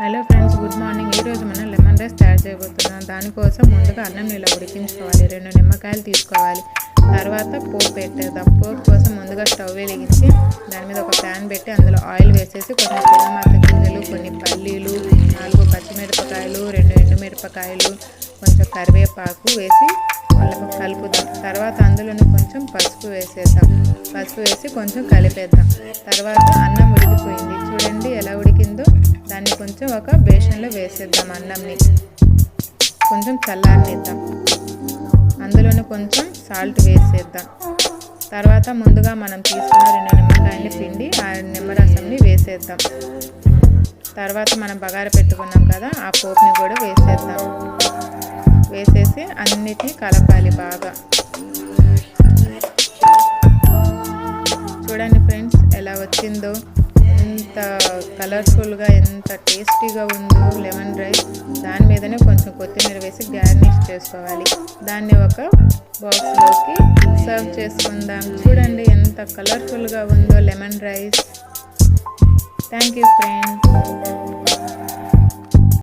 Hello friends, good morning. ఈరోజు మనం lemon rice తయారు చేయబోతున్నాం. దానికోసం ముందుగా అన్నం నీళ్ళ ఉడికించుకోవాలి. 2 నిమ్మకాయలు తీసుకోవాలి. తర్వాత పోపు పెట్టేద్దాం. పోపు కోసం ముందుగా స్టవ్ వెలిగించి దాని మీద ఒక ప్యాన్ పెట్టి అందులో ఆయిల్ వేసేసి కొంచెం తెల్లమాత గింజలు, కొన్ని పల్లీలు, 4 పచ్చిమిరపకాయలు, 2 ఎండుమిరపకాయలు, కొంచెం కరివేపాకు వేసి వాళ్ళకు కలుపుదాం. తర్వాత అందులోనే కొంచెం పసుపు వేసేద్దాం. పసుపు వేసి కొంచెం కలిపేద్దాం. తర్వాత అన్నం ఉడికిపోయింది. చూడండి ఎలా ఉడికిందో. దాన్ని కొంచెం ఒక బేషన్లో వేసేద్దాం. అన్నంని కొంచెం చల్లారనిద్దాం. అందులోనే కొంచెం సాల్ట్ వేసేద్దాం. తర్వాత ముందుగా మనం తీసుకున్న 2 నిమ్మకాయలని పిండి ఆ నిమ్మరసంని వేసేద్దాం. తర్వాత మనం బగార పెట్టుకున్నాం కదా, ఆ పోపుని కూడా వేసేద్దాం. వేసేసి అన్నిటినీ కలపాలి బాగా. చూడండి ఫ్రెండ్స్ ఎలా వచ్చిందో. ఎంత కలర్ఫుల్గా, ఎంత టేస్టీగా ఉందో లెమన్ రైస్. దాని మీదనే కొంచెం కొత్తిమీర వేసి గార్నిష్ చేసుకోవాలి. దాన్ని ఒక బాక్స్లోకి సర్వ్ చేసుకుందాం. చూడండి ఎంత కలర్ఫుల్గా ఉందో lemon rice. Thank you friends.